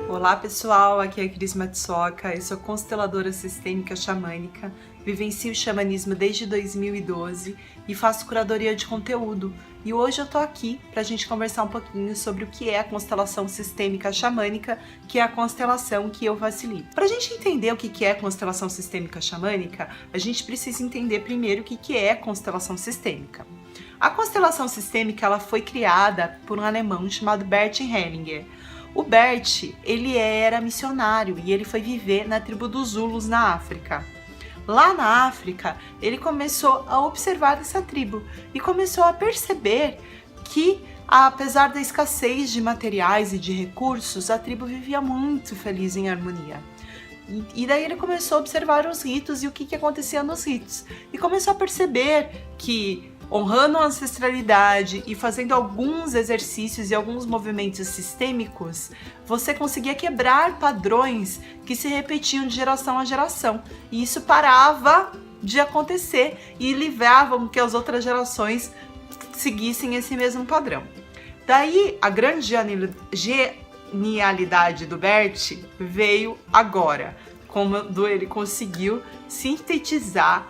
Olá pessoal, aqui é a Cris Matsuoka, eu sou consteladora sistêmica xamânica, vivencio o xamanismo desde 2012 e faço curadoria de conteúdo. E hoje eu tô aqui pra gente conversar um pouquinho sobre o que é a constelação sistêmica xamânica, que é a constelação que eu facilito. Pra gente entender o que é a constelação sistêmica xamânica, a gente precisa entender primeiro o que é a constelação sistêmica. A constelação sistêmica ela foi criada por um alemão chamado Bert Hellinger. O Bert, ele era missionário e ele foi viver na tribo dos Zulus na África. Lá na África, ele começou a observar essa tribo e começou a perceber que, apesar da escassez de materiais e de recursos, a tribo vivia muito feliz em harmonia. E daí ele começou a observar os ritos e o que acontecia nos ritos. E começou a perceber que, honrando a ancestralidade e fazendo alguns exercícios e alguns movimentos sistêmicos, você conseguia quebrar padrões que se repetiam de geração a geração. E isso parava de acontecer e livrava que as outras gerações seguissem esse mesmo padrão. Daí, a grande genialidade do Bert veio agora, quando ele conseguiu sintetizar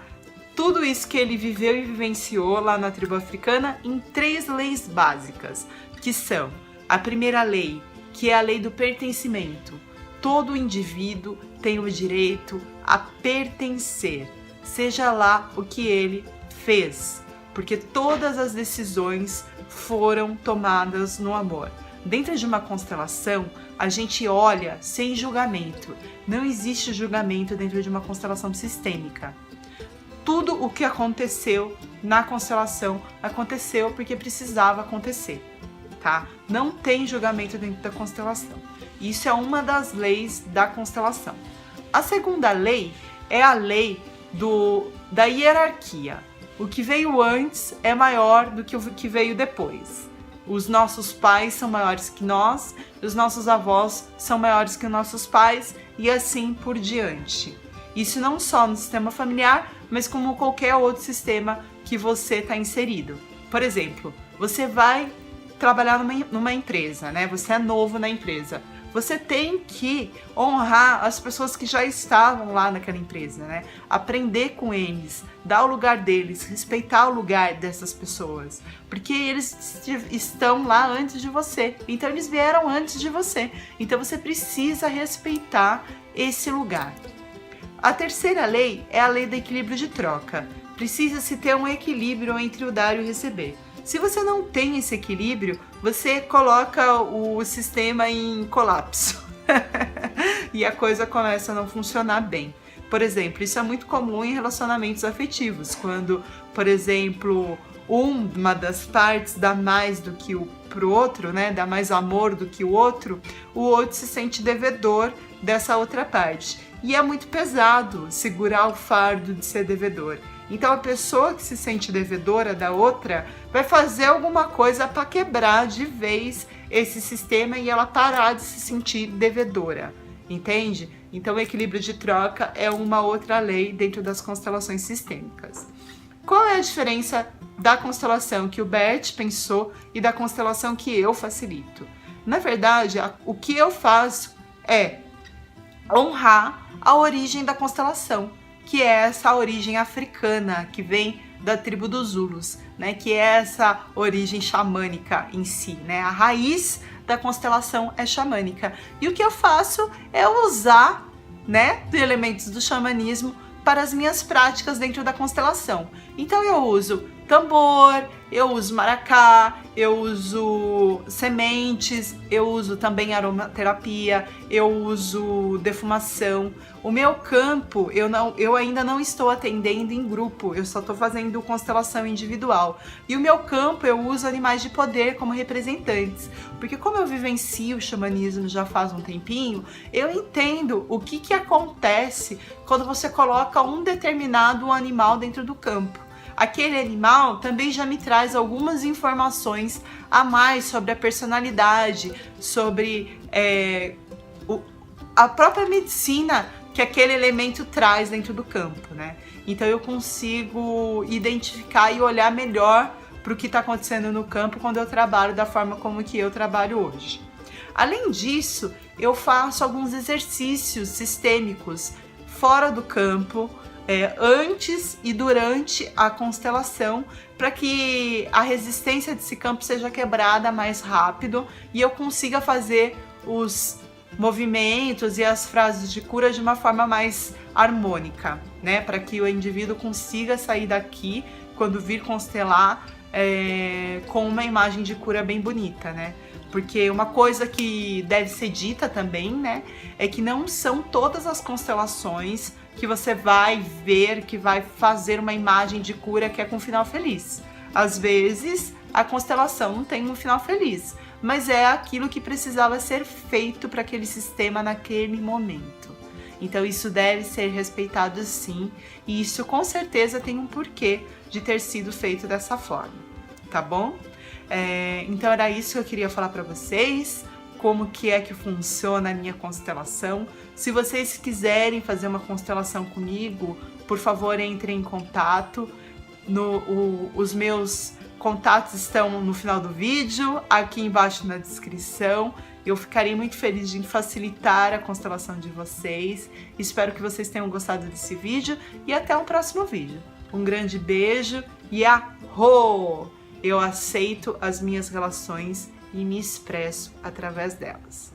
tudo isso que ele viveu e vivenciou lá na tribo africana em 3 leis básicas, que são a primeira lei, que é a lei do pertencimento. Todo indivíduo tem o direito a pertencer, seja lá o que ele fez, porque todas as decisões foram tomadas no amor. Dentro de uma constelação, a gente olha sem julgamento. Não existe julgamento dentro de uma constelação sistêmica. Tudo o que aconteceu na constelação aconteceu porque precisava acontecer, tá? Não tem julgamento dentro da constelação. Isso é uma das leis da constelação. A segunda lei é a lei da hierarquia. O que veio antes é maior do que o que veio depois. Os nossos pais são maiores que nós, os nossos avós são maiores que os nossos pais e assim por diante. Isso não só no sistema familiar, mas como qualquer outro sistema que você está inserido. Por exemplo, você vai trabalhar numa empresa, né? Você é novo na empresa. Você tem que honrar as pessoas que já estavam lá naquela empresa, né? Aprender com eles, dar o lugar deles, respeitar o lugar dessas pessoas, porque eles estão lá antes de você. Então eles vieram antes de você. Então você precisa respeitar esse lugar. A terceira lei é a lei do equilíbrio de troca. Precisa-se ter um equilíbrio entre o dar e o receber. Se você não tem esse equilíbrio, você coloca o sistema em colapso e a coisa começa a não funcionar bem. Por exemplo, isso é muito comum em relacionamentos afetivos, quando, por exemplo, uma das partes dá mais do que pro outro, né? Dá mais amor do que o outro se sente devedor dessa outra parte. E é muito pesado segurar o fardo de ser devedor. Então a pessoa que se sente devedora da outra vai fazer alguma coisa para quebrar de vez esse sistema e ela parar de se sentir devedora, entende? Então o equilíbrio de troca é uma outra lei dentro das constelações sistêmicas. Qual é a diferença da constelação que o Bert pensou e da constelação que eu facilito? Na verdade, o que eu faço é honrar a origem da constelação, que é essa origem africana que vem da tribo dos Zulus, né? Que é essa origem xamânica em si, né? A raiz da constelação é xamânica. E o que eu faço é usar, né, de elementos do xamanismo para as minhas práticas dentro da constelação. Então eu uso tambor, eu uso maracá, eu uso sementes, eu uso também aromaterapia, eu uso defumação. O meu campo, eu ainda não estou atendendo em grupo, eu só estou fazendo constelação individual. E o meu campo eu uso animais de poder como representantes, porque como eu vivencio o xamanismo já faz um tempinho, eu entendo o que acontece quando você coloca um determinado animal dentro do campo. Aquele animal também já me traz algumas informações a mais sobre a personalidade, sobre a própria medicina que aquele elemento traz dentro do campo, né? Então eu consigo identificar e olhar melhor para o que está acontecendo no campo quando eu trabalho da forma como que eu trabalho hoje. Além disso, eu faço alguns exercícios sistêmicos fora do campo, antes e durante a constelação, para que a resistência desse campo seja quebrada mais rápido e eu consiga fazer os movimentos e as frases de cura de uma forma mais harmônica, né? Para que o indivíduo consiga sair daqui, quando vir constelar, com uma imagem de cura bem bonita, né? Porque uma coisa que deve ser dita também, né, é que não são todas as constelações que você vai ver, que vai fazer uma imagem de cura que é com final feliz. Às vezes, a constelação não tem um final feliz, mas é aquilo que precisava ser feito para aquele sistema naquele momento. Então isso deve ser respeitado sim, e isso com certeza tem um porquê de ter sido feito dessa forma, tá bom? Então era isso que eu queria falar para vocês, como que é que funciona a minha constelação. Se vocês quiserem fazer uma constelação comigo, por favor, entrem em contato. Os meus contatos estão no final do vídeo, aqui embaixo na descrição. Eu ficarei muito feliz em facilitar a constelação de vocês. Espero que vocês tenham gostado desse vídeo e até o próximo vídeo. Um grande beijo e arro! Eu aceito as minhas relações e me expresso através delas.